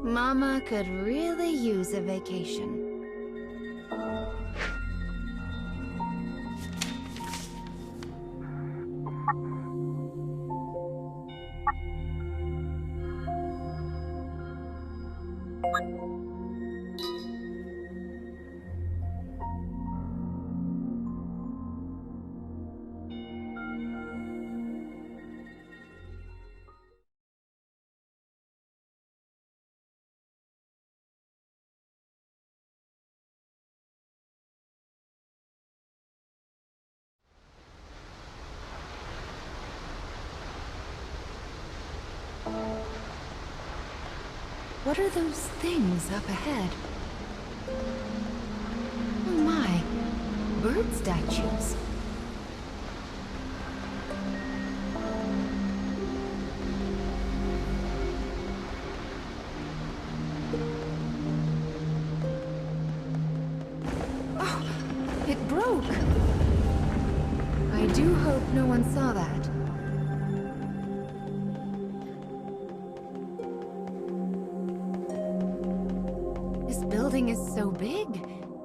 Mama could really use a vacation. What are those things up ahead? Oh my, bird statues. Oh, it broke. I do hope no one saw that. Is so big.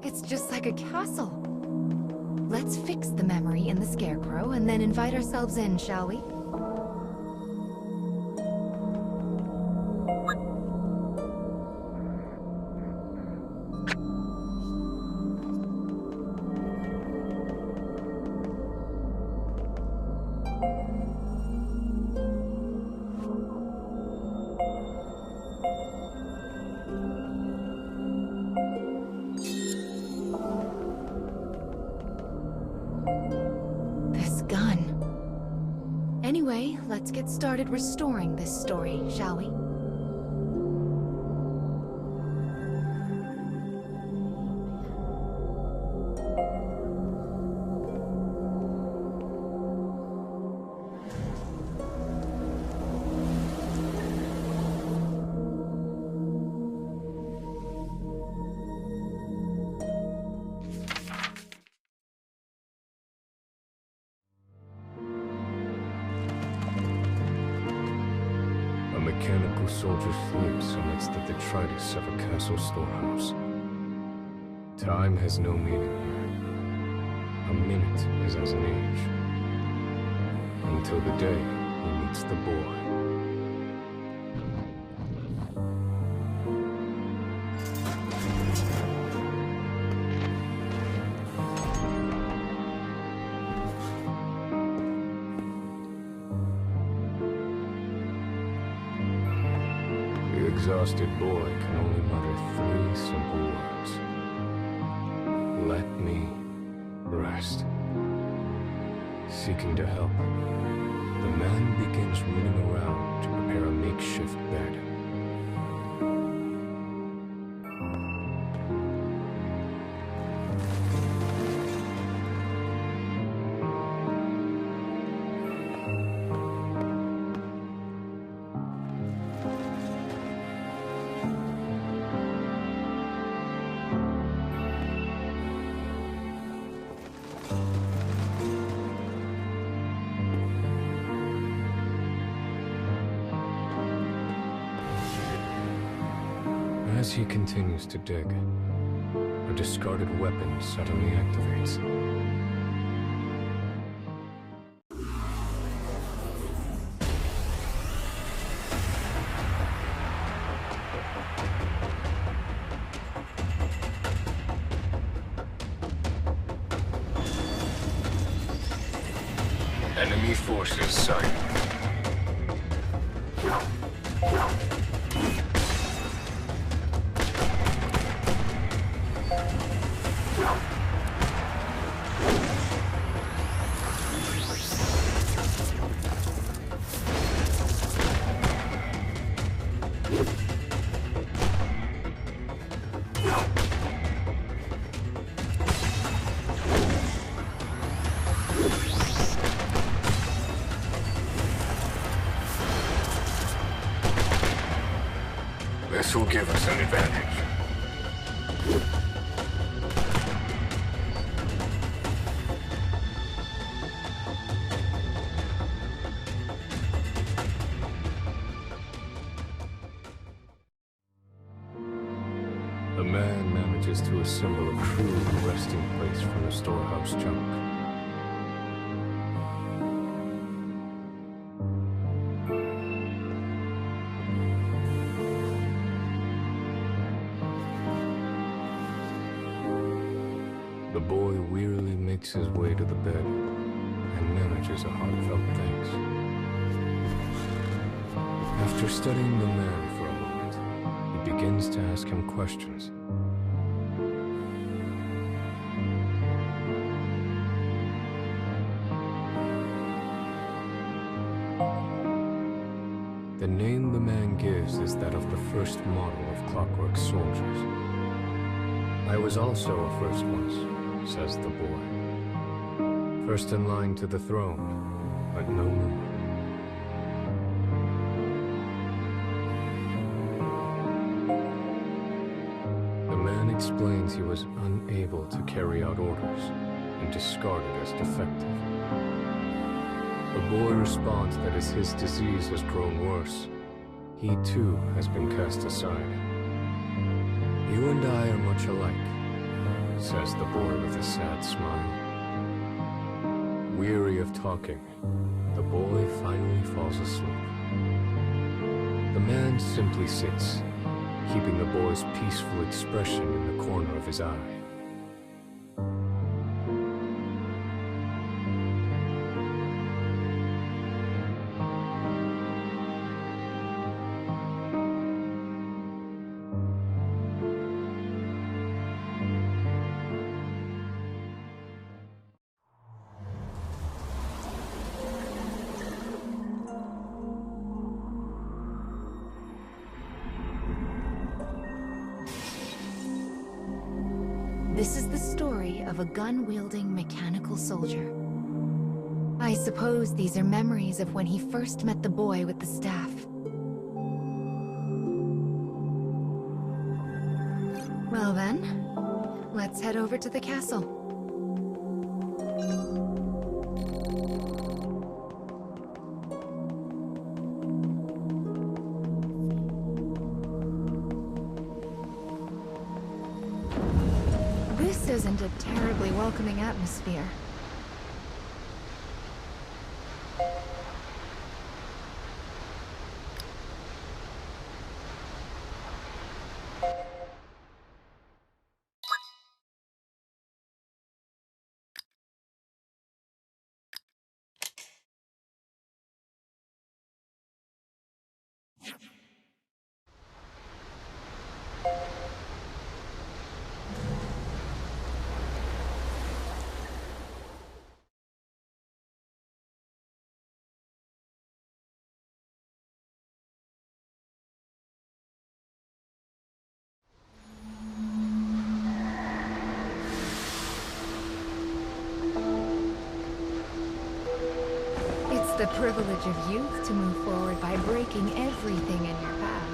It's just like a castle. Let's fix the memory in the Scarecrow and then invite ourselves in, shall we? Anyway, let's get started restoring this story, shall we? Mechanical soldier sleeps amidst the detritus of a castle storehouse. Time has no meaning here. A minute is as an age. Until the day he meets the boy. The exhausted boy can only mutter 3 simple words. Let me rest. Seeking to help, the man begins running around to prepare a makeshift bed. As he continues to dig, a discarded weapon suddenly activates. Enemy forces sighted. This will give us an advantage. man manages to assemble a crude resting place from the storehouse junk. The boy wearily makes his way to the bed and manages a heartfelt thanks. After studying the man for a moment, he begins to ask him questions. The name the man gives is that of the first model of Clockwork Soldiers. I was also a first once, says the boy. First in line to the throne, but no more. The man explains he was unable to carry out orders and discarded as defective. The boy responds that as his disease has grown worse, he too has been cast aside. You and I are much alike, says the boy with a sad smile. Weary of talking, the boy finally falls asleep. The man simply sits, keeping the boy's peaceful expression in the corner of his eye. This is the story of a gun-wielding mechanical soldier. I suppose these are memories of when he first met the boy with the staff. Well then, let's head over to the castle. This isn't a terribly welcoming atmosphere. The privilege of youth to move forward by breaking everything in your path.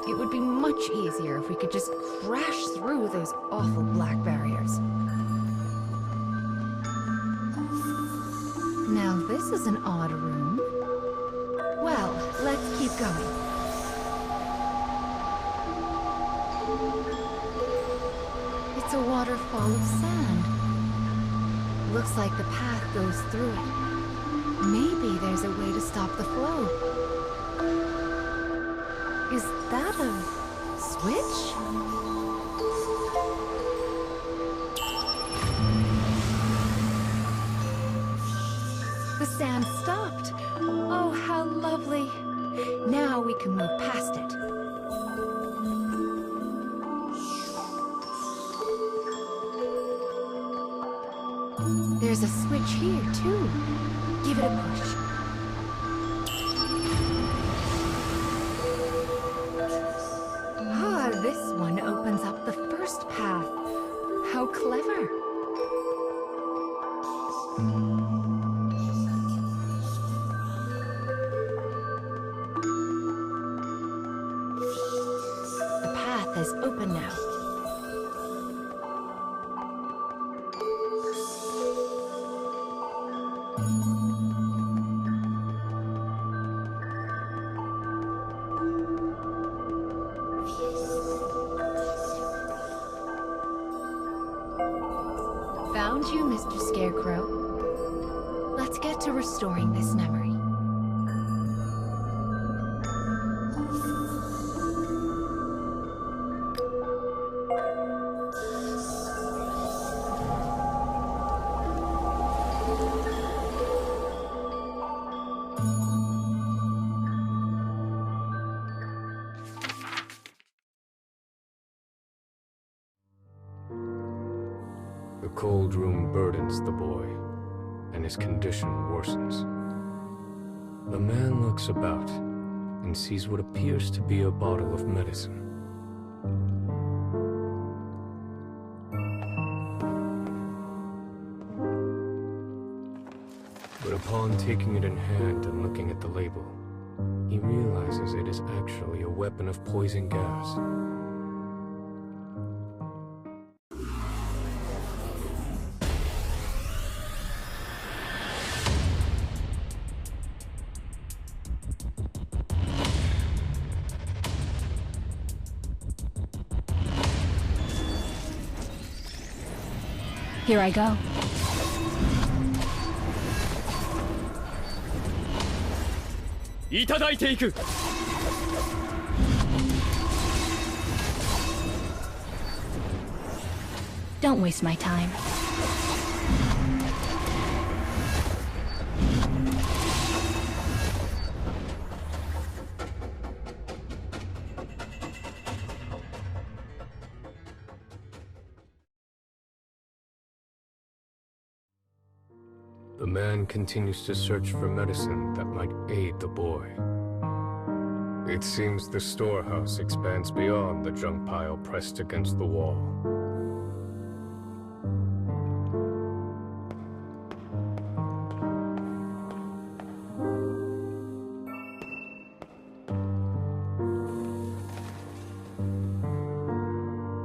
It would be much easier if we could just crash through those awful black barriers. Now this is an odd room. Well, let's keep going. It's a waterfall of sand. Looks like the path goes through it. Maybe there's a way to stop the flow. Is that a switch? The sand stopped. Oh, how lovely. Now we can move past it. There's a switch here, too. Give it a push. This is open now. Found you, Mr. Scarecrow. Let's get to restoring this memory. The cold room burdens the boy, and his condition worsens. The man looks about and sees what appears to be a bottle of medicine. But upon taking it in hand and looking at the label, he realizes it is actually a weapon of poison gas. Here I go. Don't waste my time. The man continues to search for medicine that might aid the boy. It seems the storehouse expands beyond the junk pile pressed against the wall.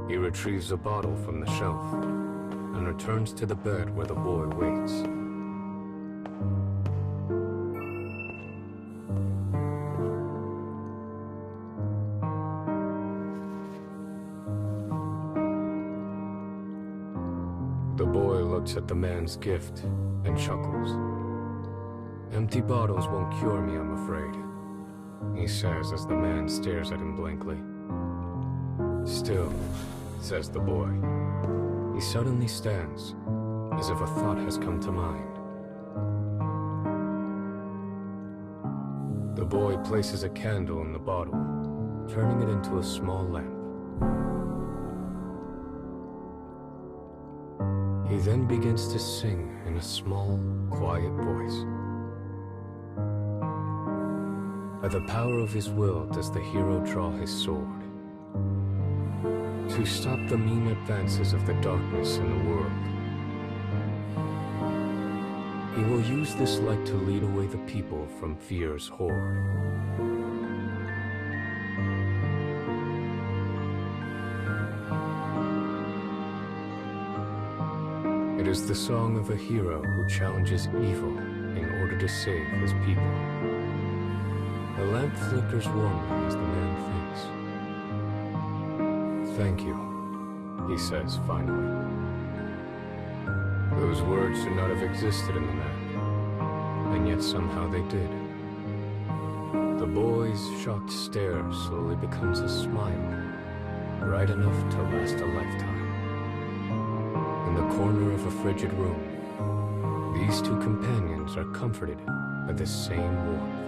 He retrieves a bottle from the shelf and returns to the bed where the boy waits. The boy looks at the man's gift and chuckles. "Empty bottles won't cure me, I'm afraid," he says as the man stares at him blankly. "Still," says the boy. He suddenly stands, as if a thought has come to mind. The boy places a candle in the bottle, turning it into a small lamp. He then begins to sing in a small, quiet voice. By the power of his will does the hero draw his sword, to stop the mean advances of the darkness in the world. He will use this light to lead away the people from fear's horde. It is the song of a hero who challenges evil in order to save his people. The lamp flickers warmly as the man thinks. "Thank you," he says finally. Those words should not have existed in the man, and yet somehow they did. The boy's shocked stare slowly becomes a smile, bright enough to last a lifetime. In the corner of a frigid room, these two companions are comforted by the same warmth.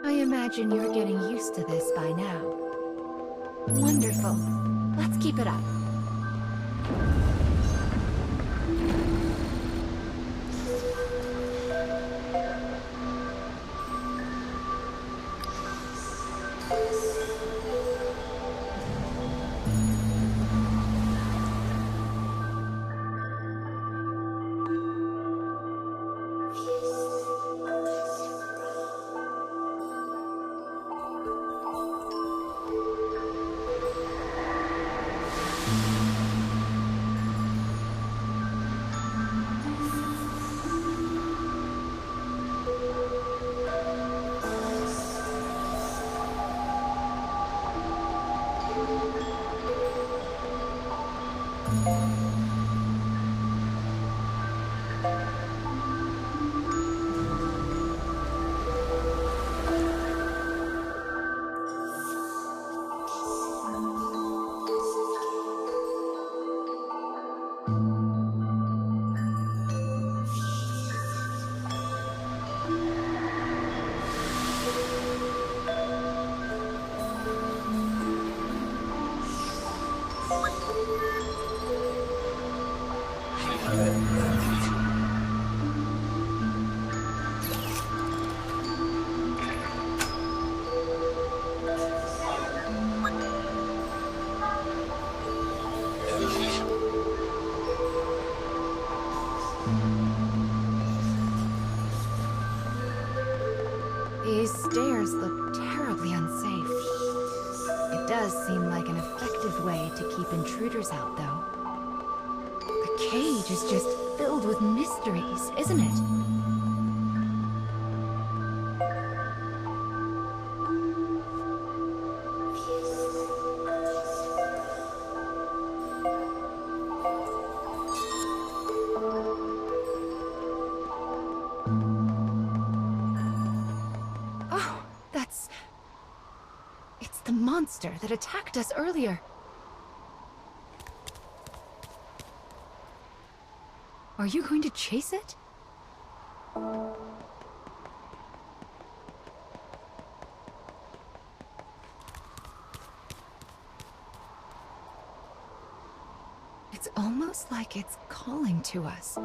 I imagine you're getting used to this by now. Wonderful. Let's keep it up. These stairs look terribly unsafe. It does seem like an effective way to keep intruders out, though. The cage is just filled with mysteries, isn't it? It's the monster that attacked us earlier. Are you going to chase it? It's almost like it's calling to us.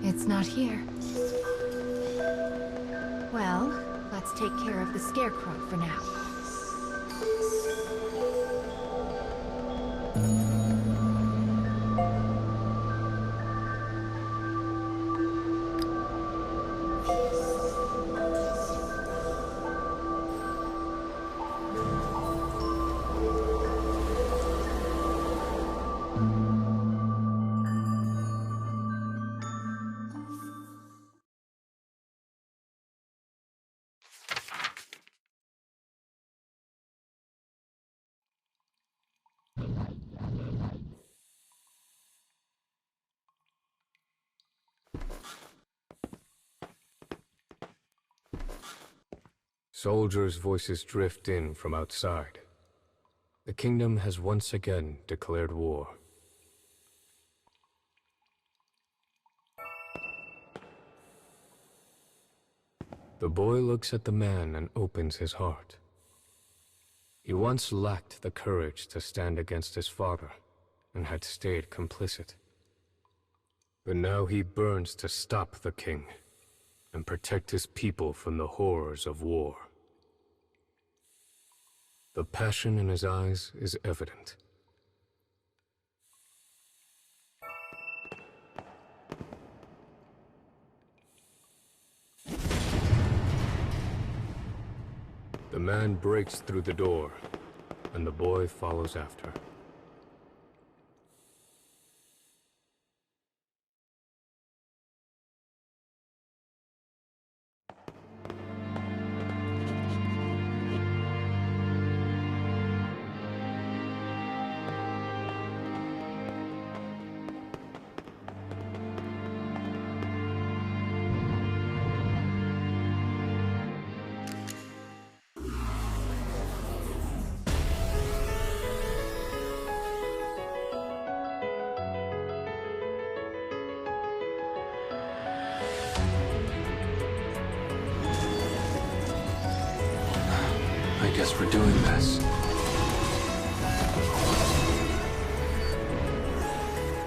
It's not here. Well, let's take care of the scarecrow for now. Soldiers' voices drift in from outside. The kingdom has once again declared war. The boy looks at the man and opens his heart. He once lacked the courage to stand against his father and had stayed complicit. But now he burns to stop the king and protect his people from the horrors of war. The passion in his eyes is evident. The man breaks through the door, and the boy follows after. I guess we're doing this.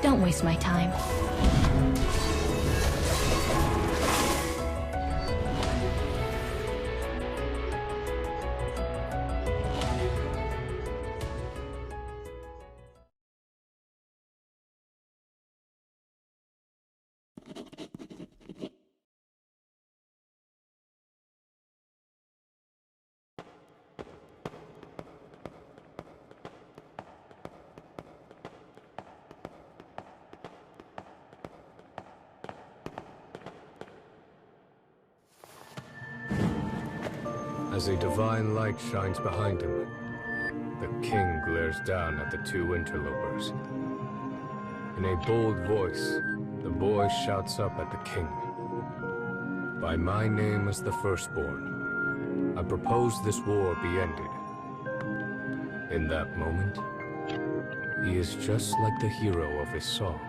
Don't waste my time. As a divine light shines behind him, the king glares down at the two interlopers. In a bold voice, the boy shouts up at the king. By my name as the firstborn, I propose this war be ended. In that moment, he is just like the hero of his song.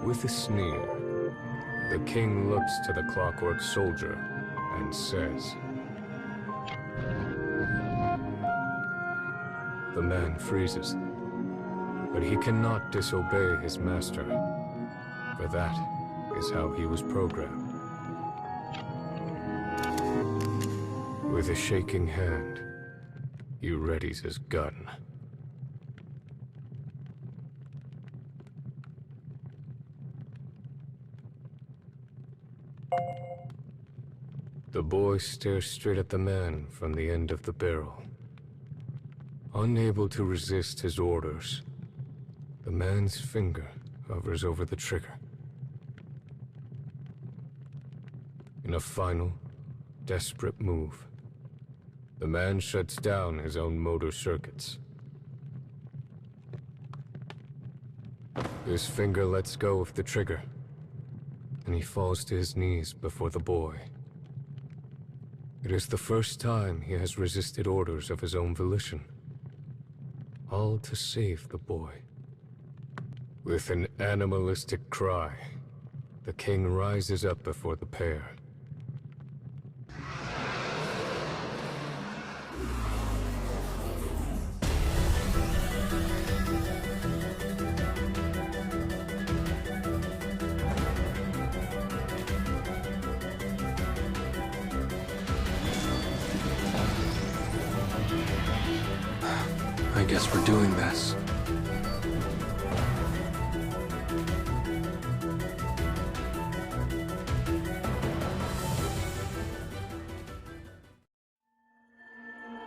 With a sneer, the king looks to the clockwork soldier and says, the man freezes, but he cannot disobey his master, for that is how he was programmed. With a shaking hand, he readies his gun. The boy stares straight at the man from the end of the barrel. Unable to resist his orders, the man's finger hovers over the trigger. In a final, desperate move, the man shuts down his own motor circuits. His finger lets go of the trigger, and he falls to his knees before the boy. It is the first time he has resisted orders of his own volition, all to save the boy. With an animalistic cry, the king rises up before the pair. I guess we're doing this.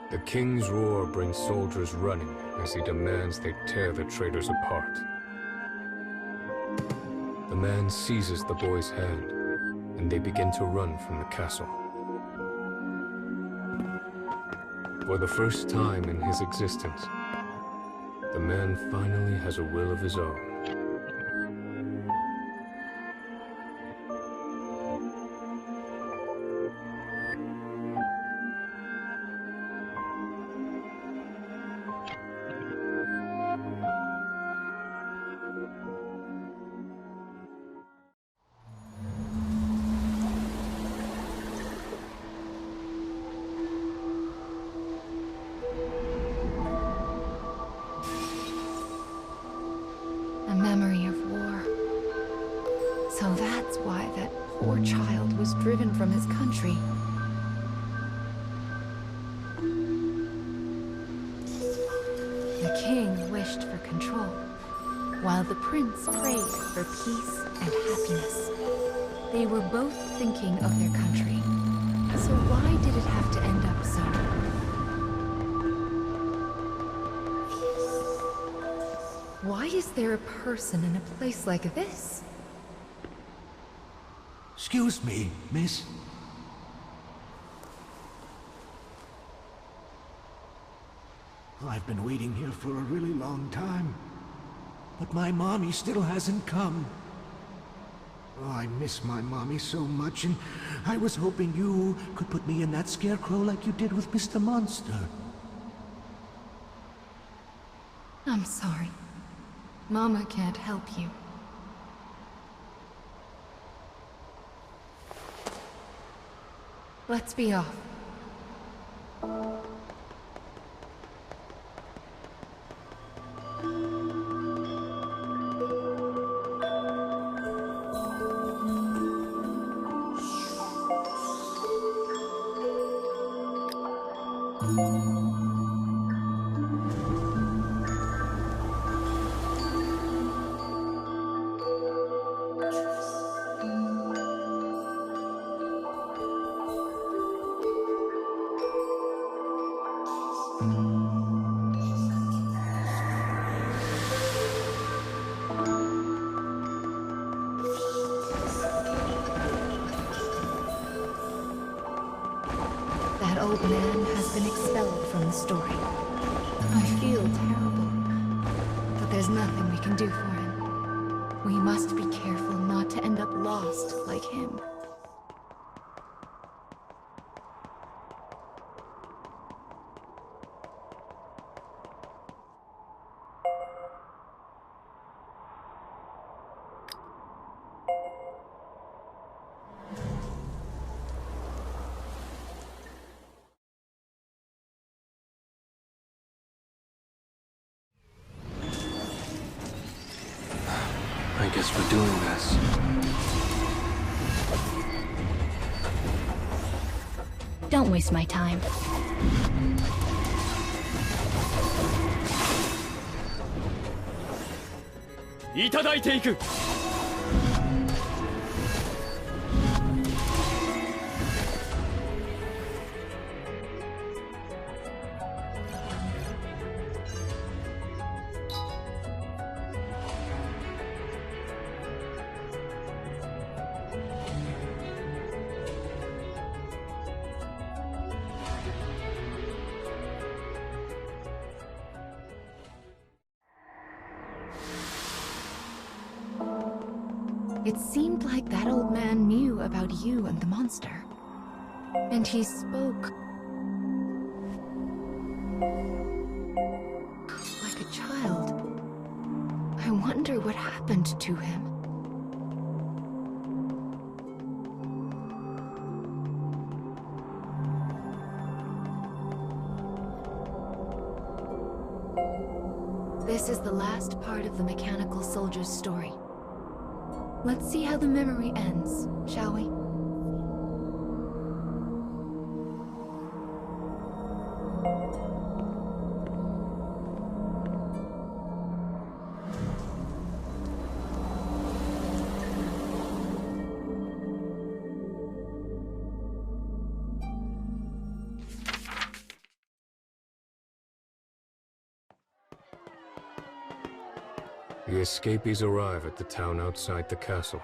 The king's roar brings soldiers running as he demands they tear the traitors apart. The man seizes the boy's hand, and they begin to run from the castle. For the first time in his existence, the man finally has a will of his own. A memory of war. So that's why that poor child was driven from his country. The king wished for control, while the prince prayed for peace and happiness. They were both thinking of their country. So why did it have to end up so? Why is there a person in a place like this? Excuse me, miss. I've been waiting here for a really long time. But my mommy still hasn't come. Oh, I miss my mommy so much, and I was hoping you could put me in that scarecrow like you did with Mr. Monster. I'm sorry. Mama can't help you. Let's be off. That old man has been expelled from the story. I feel terrible, but there's nothing we can do for him. We must be careful not to end up lost like him. I guess we're doing this. Don't waste my time. It seemed like that old man knew about you and the monster. And he spoke like a child. I wonder what happened to him. This is the last part of the mechanical soldier's story. Let's see how the memory ends, shall we? The escapees arrive at the town outside the castle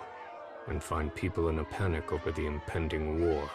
and find people in a panic over the impending war.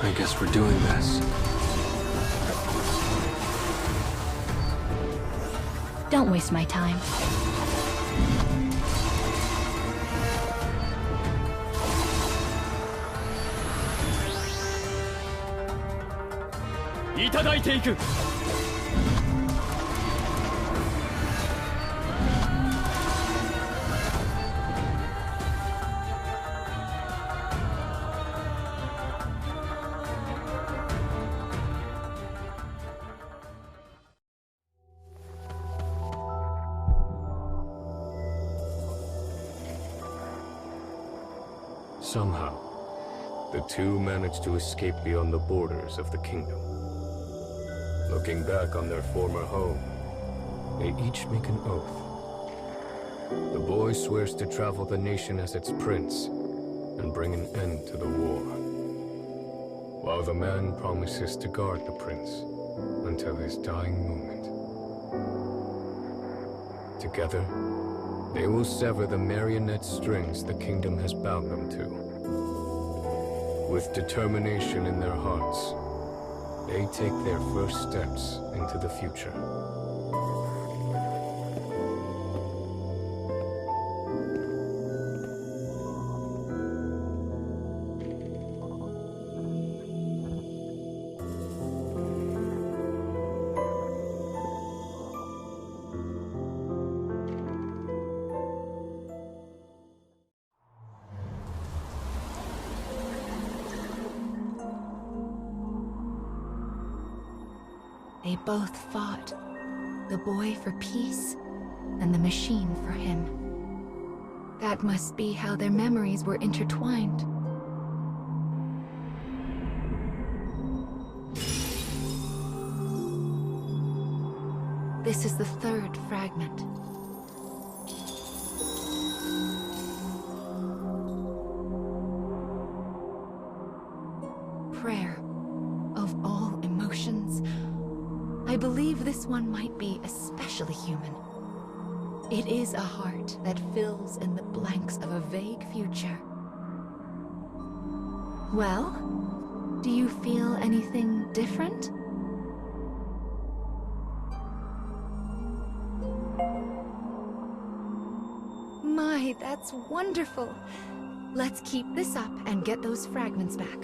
I guess we're doing this. Don't waste my time. Somehow, the two managed to escape beyond the borders of the kingdom. Looking back on their former home, they each make an oath. The boy swears to travel the nation as its prince and bring an end to the war. while the man promises to guard the prince until his dying moment. Together, they will sever the marionette strings the kingdom has bound them to. With determination in their hearts, they take their first steps into the future. They both fought. The boy for peace, and the machine for him. That must be how their memories were intertwined. This is the third fragment. Prayer of all emotions. I believe this one might be especially human. It is a heart that fills in the blanks of a vague future. Well, do you feel anything different? My, that's wonderful. Let's keep this up and get those fragments back.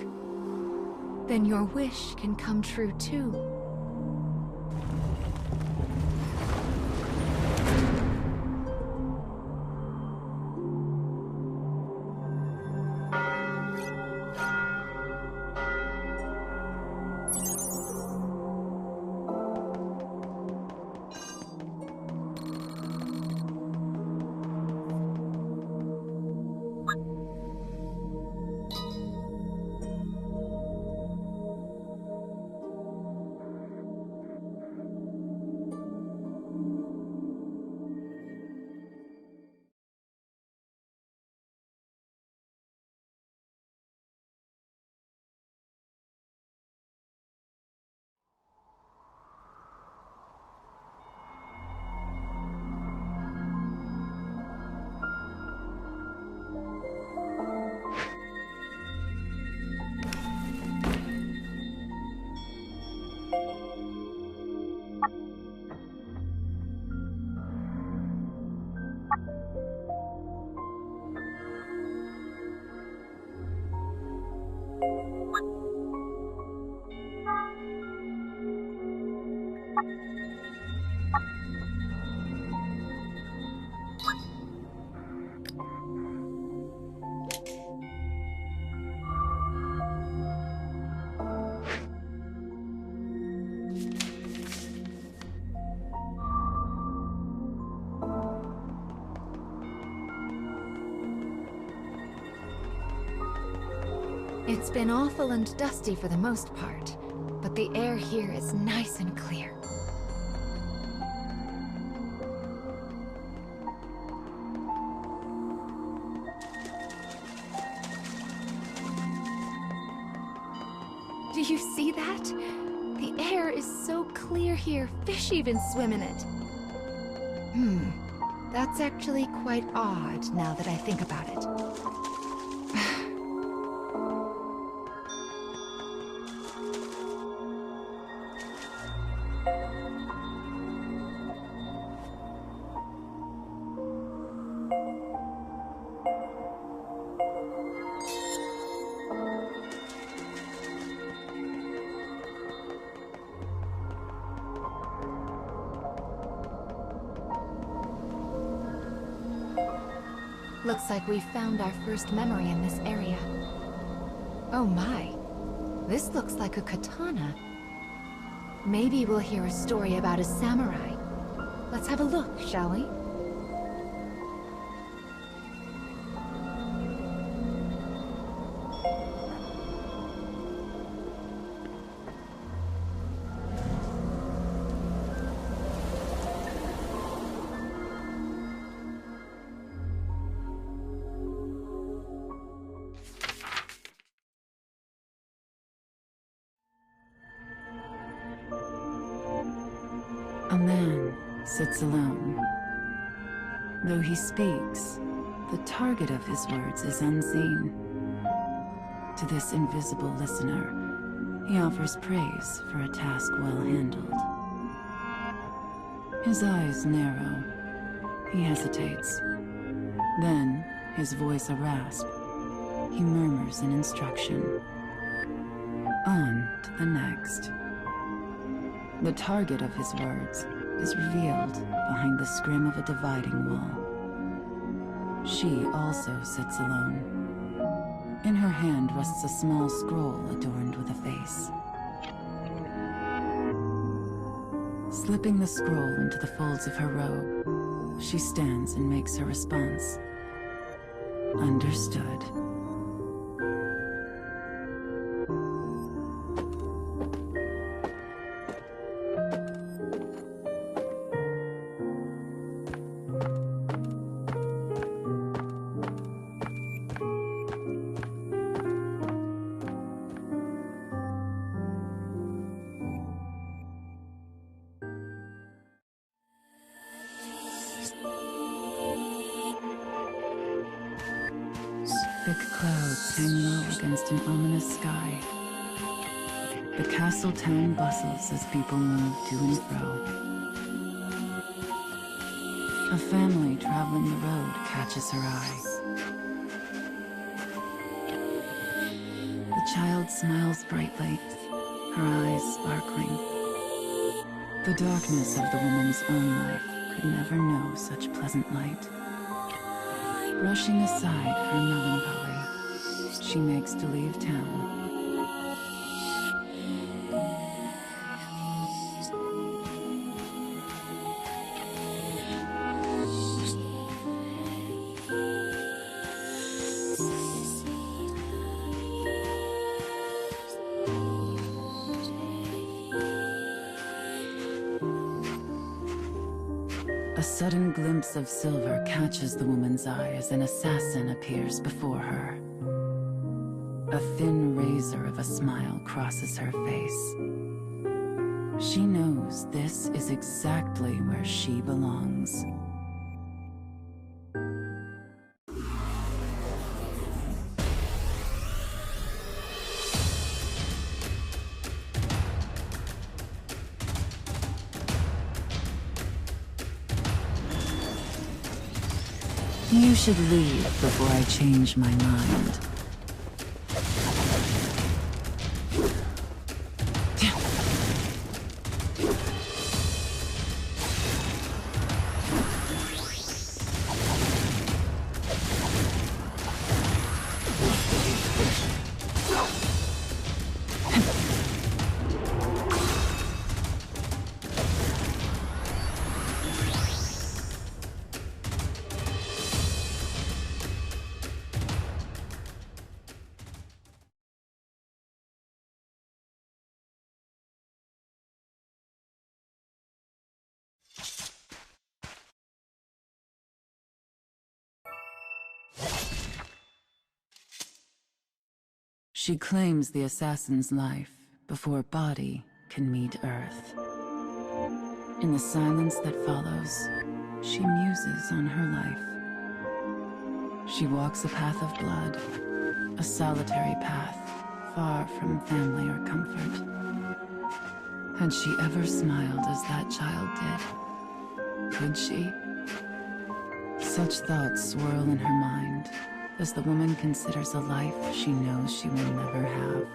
Then your wish can come true too. It's been awful and dusty for the most part, but the air here is nice and clear. Do you see that? The air is so clear here, fish even swim in it. That's actually quite odd now that I think about it. Looks like we found our first memory in this area. Oh my, this looks like a katana. Maybe we'll hear a story about a samurai. Let's have a look, shall we? sits alone. Though he speaks, the target of his words is unseen. To this invisible listener, he offers praise for a task well handled. His eyes narrow. He hesitates. Then, his voice a rasp, he murmurs an instruction. On to the next. The target of his words is revealed behind the scrim of a dividing wall. She also sits alone. In her hand rests a small scroll adorned with a face. Slipping the scroll into the folds of her robe, she stands and makes her response. Understood. Thick clouds hang low against an ominous sky. The castle town bustles as people move to and fro. A family traveling the road catches her eye. The child smiles brightly, her eyes sparkling. The darkness of the woman's own life could never know such pleasant light. Brushing aside her melancholy, she makes to leave town. A sudden glimpse of silver catches the woman's eye as an assassin appears before her. A thin razor of a smile crosses her face. She knows this is exactly where she belongs. You should leave before I change my mind. She claims the assassin's life before body can meet Earth. In the silence that follows, she muses on her life. She walks a path of blood, a solitary path, far from family or comfort. Had she ever smiled as that child did? Could she? Such thoughts swirl in her mind as the woman considers a life she knows she will never have.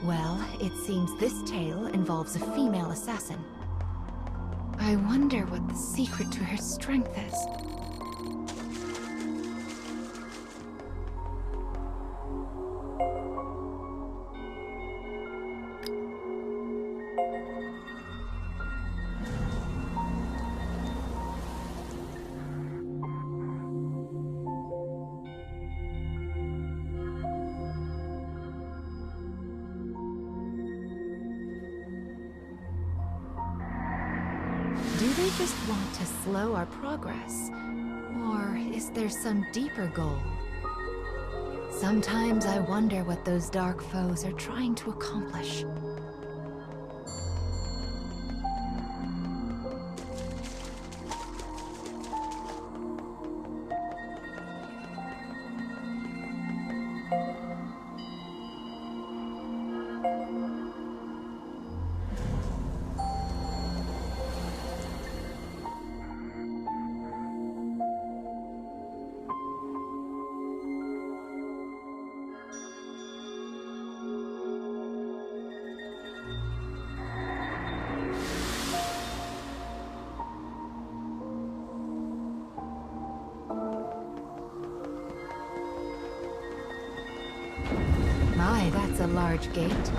Well, it seems this tale involves a female assassin. I wonder what the secret to her strength is. they just want to slow our progress? Or is there some deeper goal? Sometimes I wonder what those dark foes are trying to accomplish. My, that's a large gate.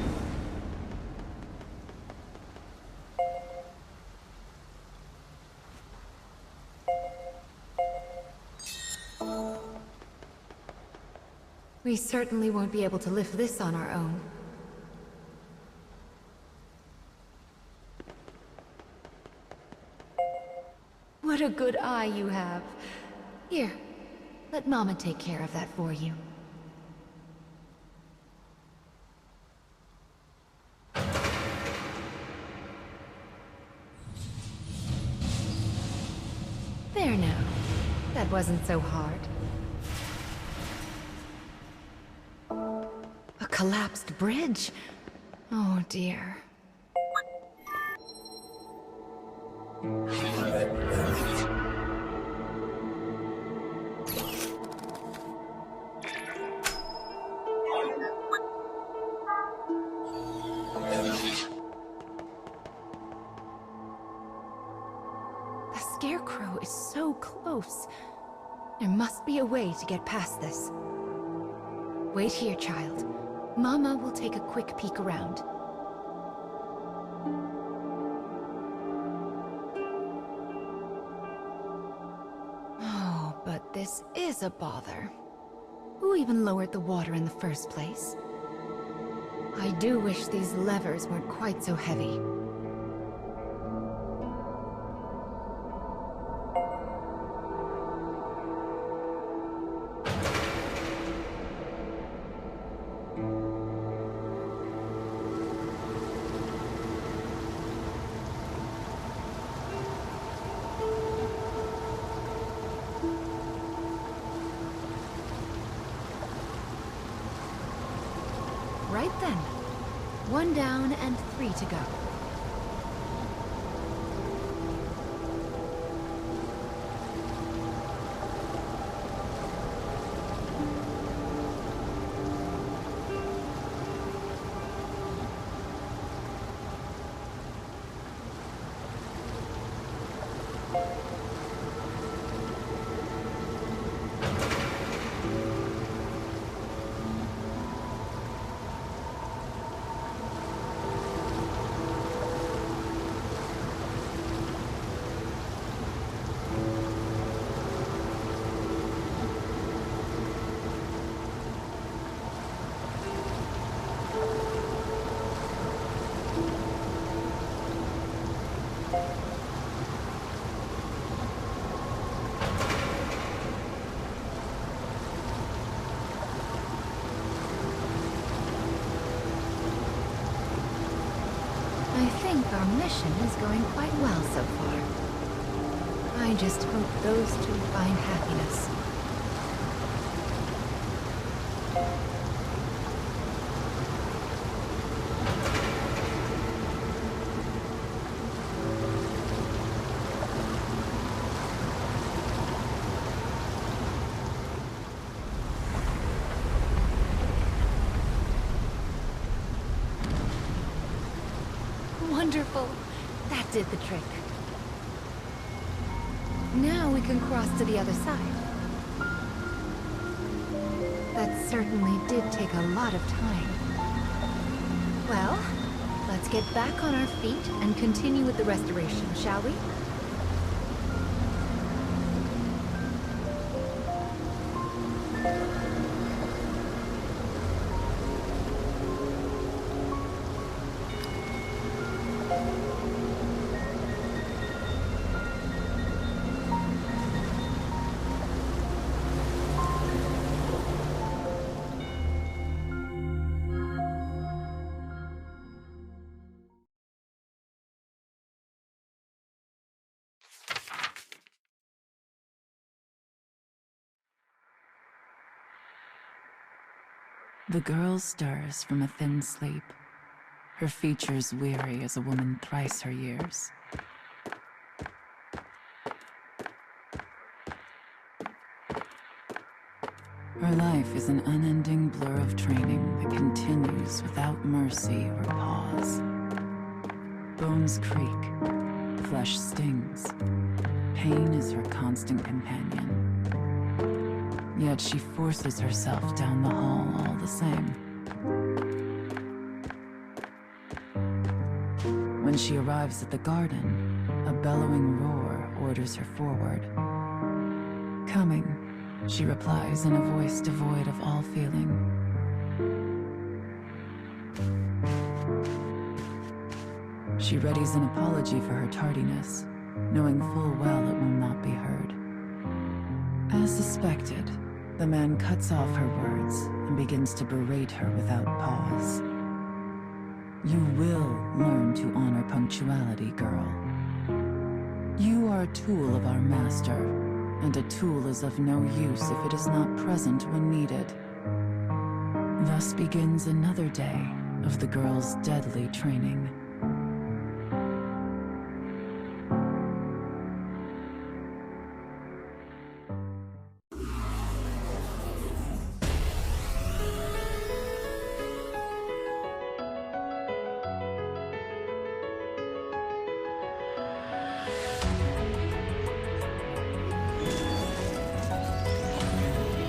We certainly won't be able to lift this on our own. What a good eye you have. Here, let Mama take care of that for you. There now. That wasn't so hard. A collapsed bridge? Oh dear. The Scarecrow is so close. There must be a way to get past this. Wait here, child. Mama will take a quick peek around. Oh, but this is a bother. Who even lowered the water in the first place? I do wish these levers weren't quite so heavy. Right then. 1 down and 3 to go. I think our mission is going quite well so far. I just hope those two find happiness. Wonderful! That did the trick. Now we can cross to the other side. That certainly did take a lot of time. Well, let's get back on our feet and continue with the restoration, shall we? The girl stirs from a thin sleep, her features weary as a woman thrice her years. Her life is an unending blur of training that continues without mercy or pause. Bones creak, flesh stings. Pain is her constant companion. Yet she forces herself down the hall all the same. When she arrives at the garden, a bellowing roar orders her forward. Coming, she replies in a voice devoid of all feeling. She readies an apology for her tardiness, knowing full well it will not be heard. As suspected, the man cuts off her words and begins to berate her without pause. You will learn to honor punctuality, girl. You are a tool of our master, and a tool is of no use if it is not present when needed. Thus begins another day of the girl's deadly training.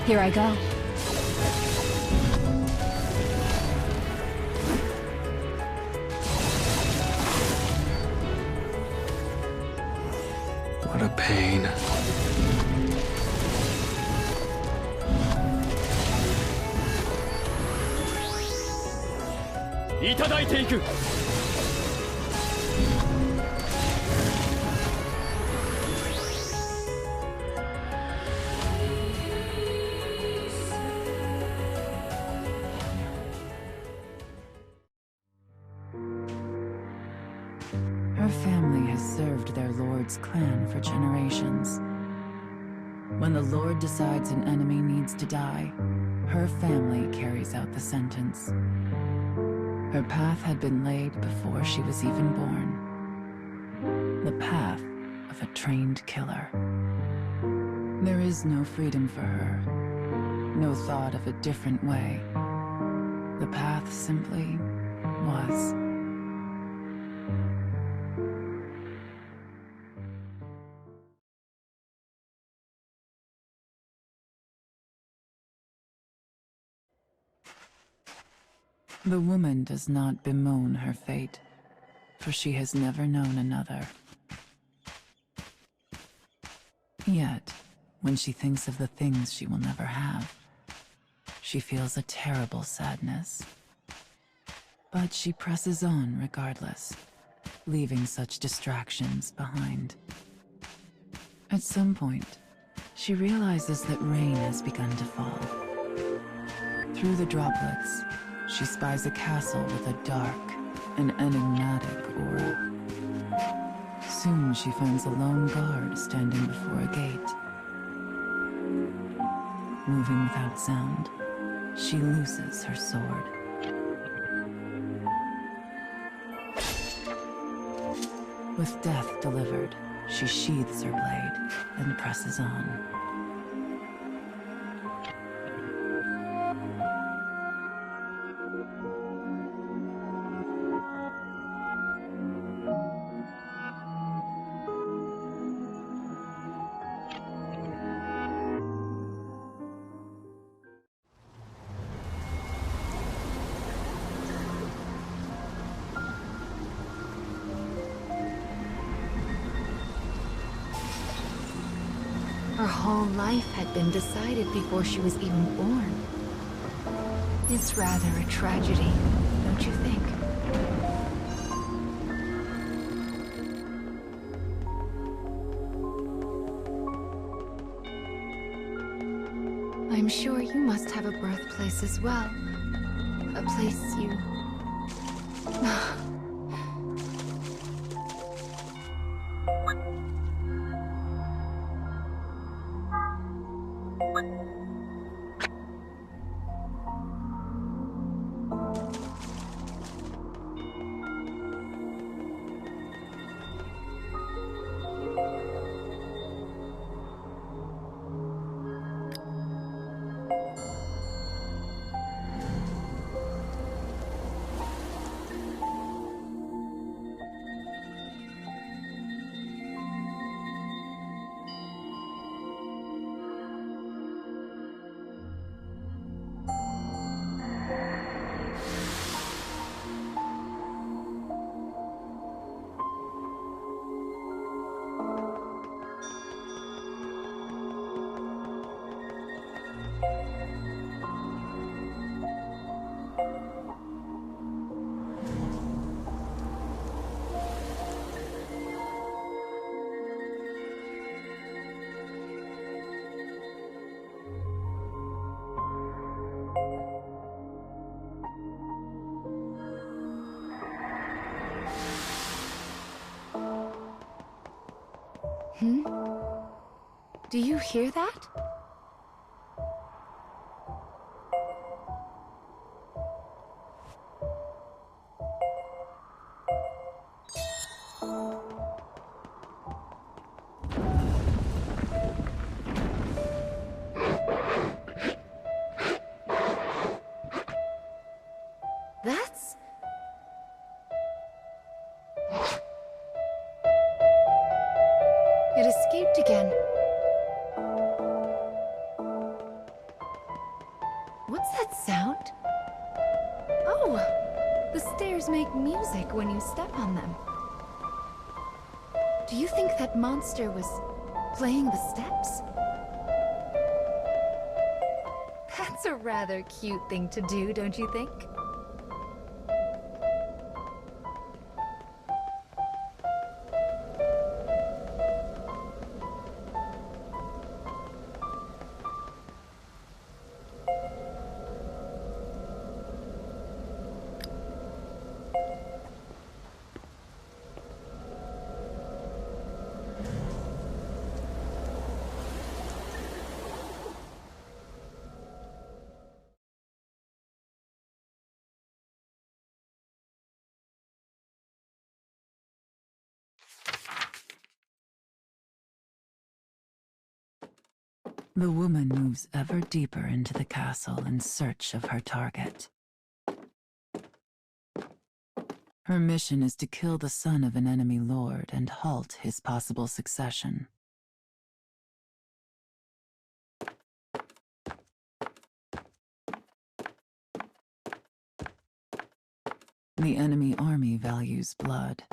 Here I go. What a pain. Her family has served their lord's clan for generations. When the lord decides an enemy needs to die, her family carries out the sentence. Her path had been laid before she was even born. The path of a trained killer. There is no freedom for her, no thought of a different way. The path simply was. The woman does not bemoan her fate, for she has never known another. Yet, when she thinks of the things she will never have, she feels a terrible sadness. But she presses on regardless, leaving such distractions behind. At some point, she realizes that rain has begun to fall. Through the droplets, she spies a castle with a dark and enigmatic aura. Soon she finds a lone guard standing before a gate. Moving without sound, she looses her sword. With death delivered, she sheathes her blade and presses on. Her whole life had been decided before she was even born. It's rather a tragedy, don't you think? I'm sure you must have a birthplace as well. A place you... Do you hear that? That's... It escaped again. What's that sound? Oh! The stairs make music when you step on them. Do you think that monster was playing the steps? That's a rather cute thing to do, don't you think? The woman moves ever deeper into the castle in search of her target. Her mission is to kill the son of an enemy lord and halt his possible succession. The enemy army values blood.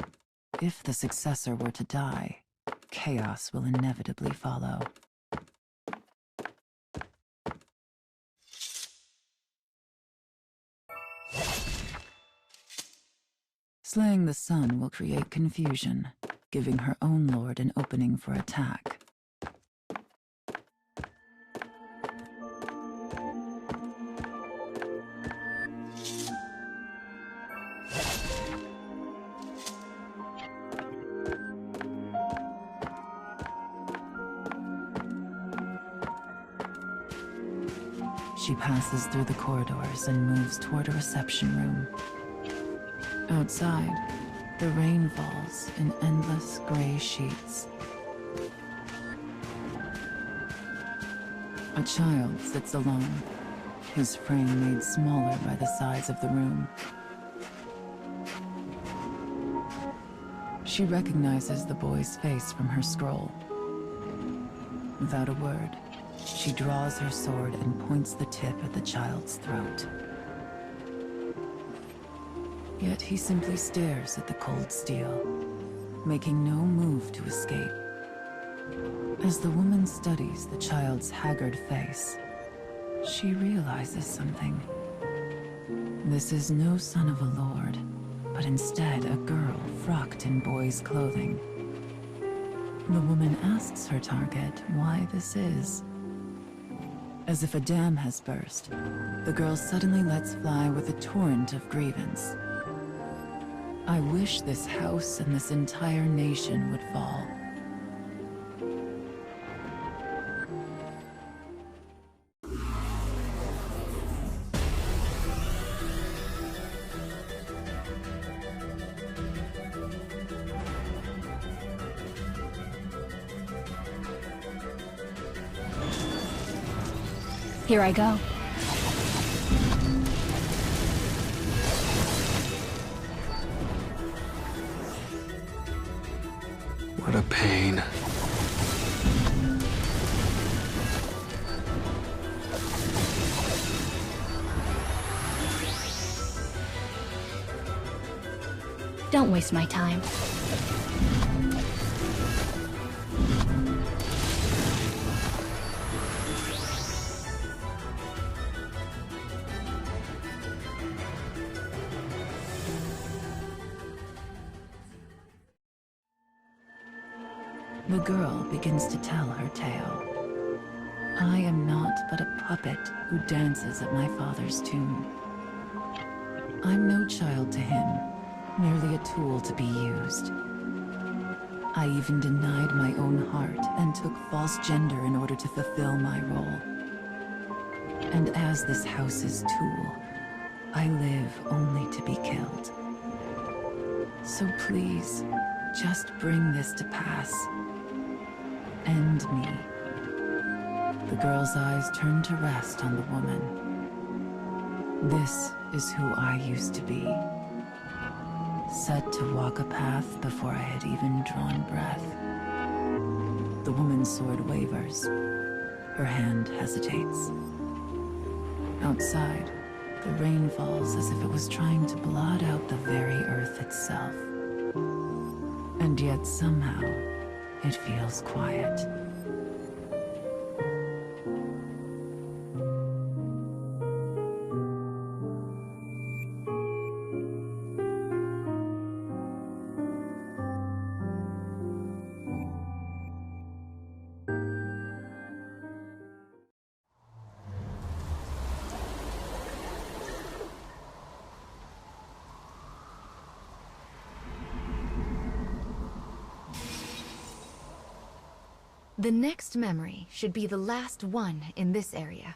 If the successor were to die, chaos will inevitably follow. Slaying the son will create confusion, giving her own lord an opening for attack. She passes through the corridors and moves toward a reception room. Outside, the rain falls in endless gray sheets. A child sits alone, his frame made smaller by the size of the room. She recognizes the boy's face from her scroll. Without a word, she draws her sword and points the tip at the child's throat. Yet he simply stares at the cold steel, making no move to escape. As the woman studies the child's haggard face, she realizes something. This is no son of a lord, but instead a girl frocked in boy's clothing. The woman asks her target why this is. As if a dam has burst, the girl suddenly lets fly with a torrent of grievance. I wish this house and this entire nation would fall. Here I go. What a pain. Don't waste my time. The girl begins to tell her tale. I am not but a puppet who dances at my father's tune. I'm no child to him, merely a tool to be used. I even denied my own heart and took false gender in order to fulfill my role. And as this house's tool, I live only to be killed. So please, just bring this to pass. End me. The girl's eyes turned to rest on the woman. This is who I used to be. Set to walk a path before I had even drawn breath. The woman's sword wavers. Her hand hesitates. Outside, the rain falls as if it was trying to blot out the very earth itself. And yet somehow, it feels quiet. The next memory should be the last one in this area.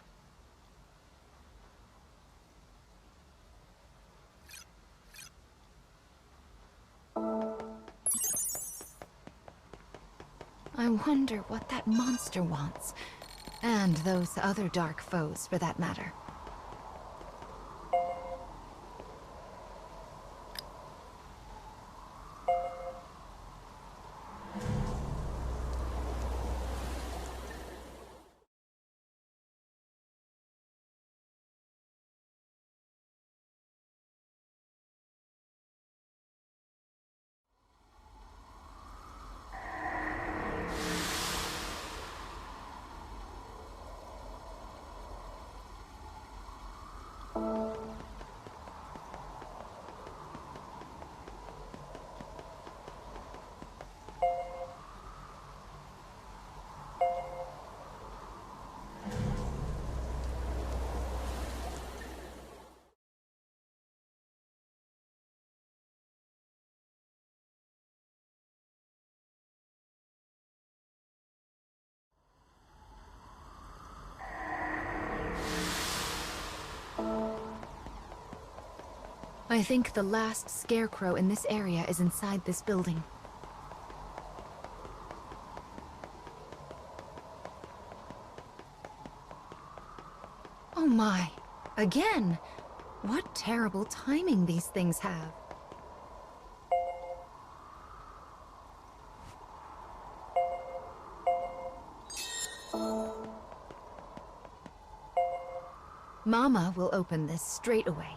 I wonder what that monster wants, and those other dark foes for that matter. I think the last scarecrow in this area is inside this building. Oh my, again! What terrible timing these things have. Mama will open this straight away.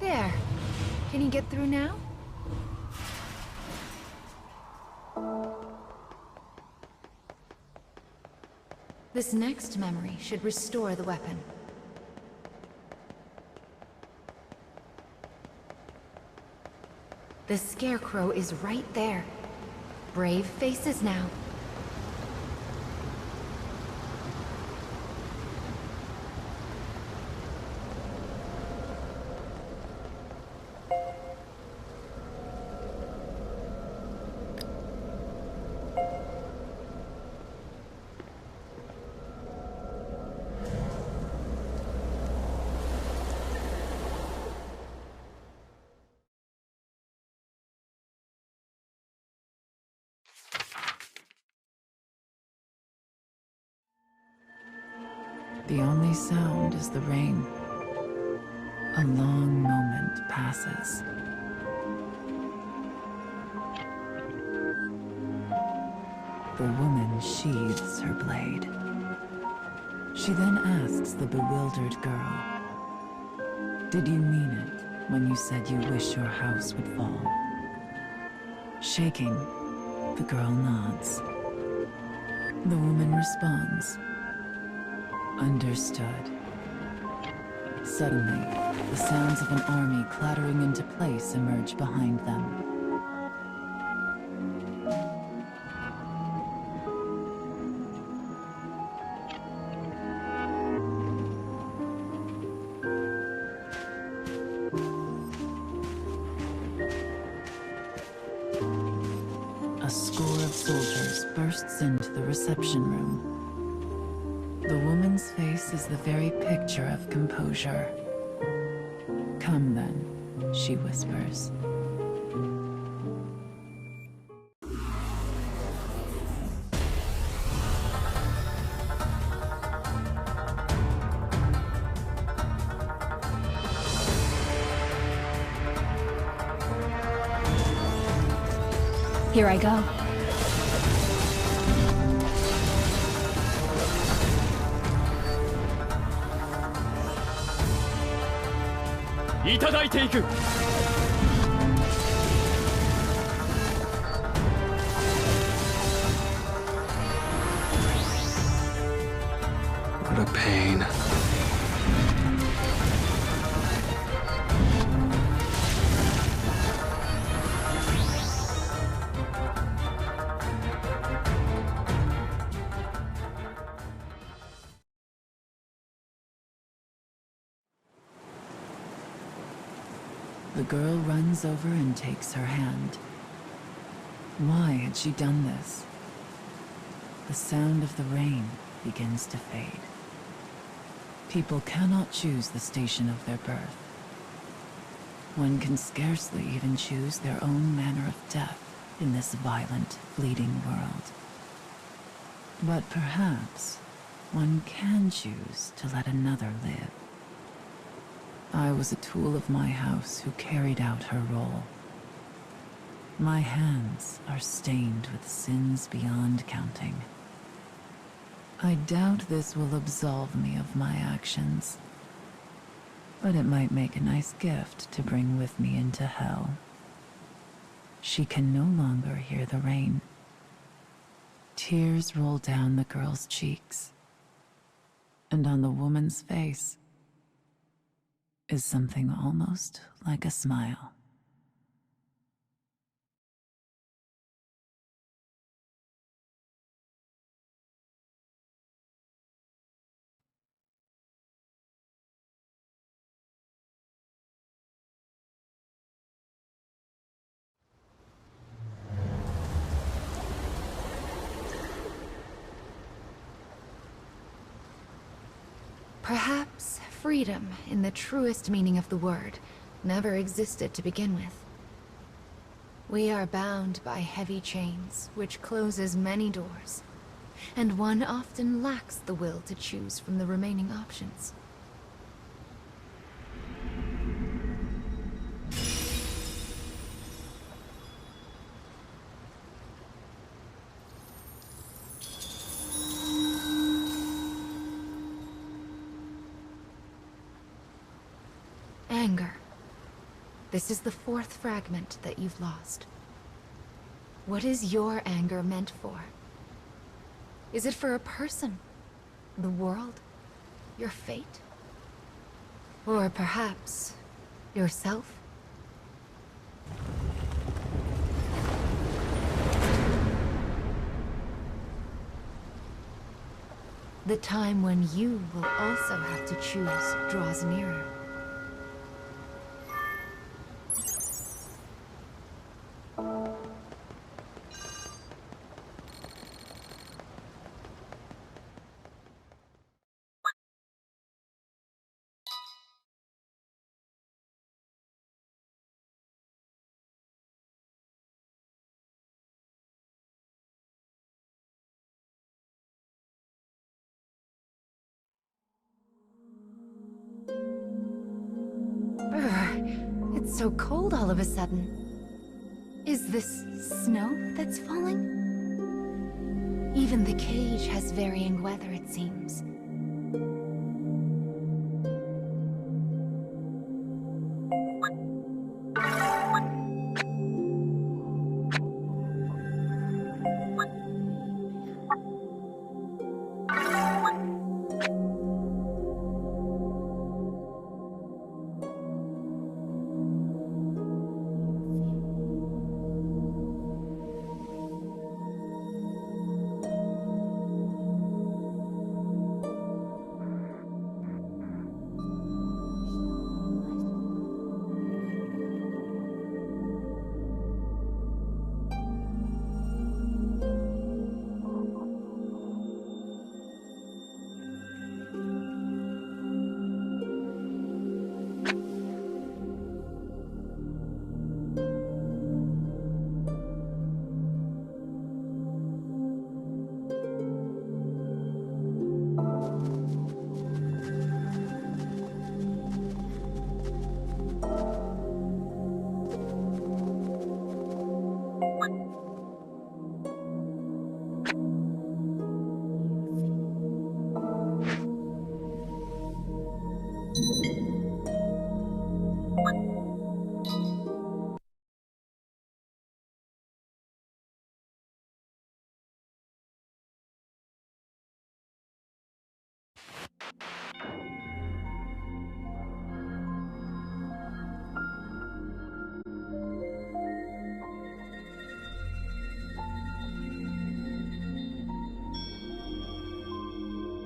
There. Can you get through now? This next memory should restore the weapon. The scarecrow is right there. Brave faces now. The only sound is the rain. A long moment passes. The woman sheathes her blade. She then asks the bewildered girl, "Did you mean it when you said you wish your house would fall?" Shaking, the girl nods. The woman responds, "Understood." Suddenly, the sounds of an army clattering into place emerge behind them. score of soldiers bursts into the reception room. The woman's face is the very picture of composure. "Come then," she whispers. Here I go. What a pain. The girl runs over and takes her hand. Why had she done this? The sound of the rain begins to fade. People cannot choose the station of their birth. One can scarcely even choose their own manner of death in this violent, fleeting world. But perhaps one can choose to let another live. I was a tool of my house who carried out her role. My hands are stained with sins beyond counting. I doubt this will absolve me of my actions, but it might make a nice gift to bring with me into hell. She can no longer hear the rain. Tears roll down the girl's cheeks, and on the woman's face is something almost like a smile. Perhaps freedom, in the truest meaning of the word, never existed to begin with. We are bound by heavy chains, which closes many doors, and one often lacks the will to choose from the remaining options. Anger. This is the fourth fragment that you've lost. What is your anger meant for? Is it for a person? The world? Your fate? Or perhaps yourself? The time when you will also have to choose draws nearer. It's so cold all of a sudden. Is this snow that's falling? Even the cage has varying weather, it seems.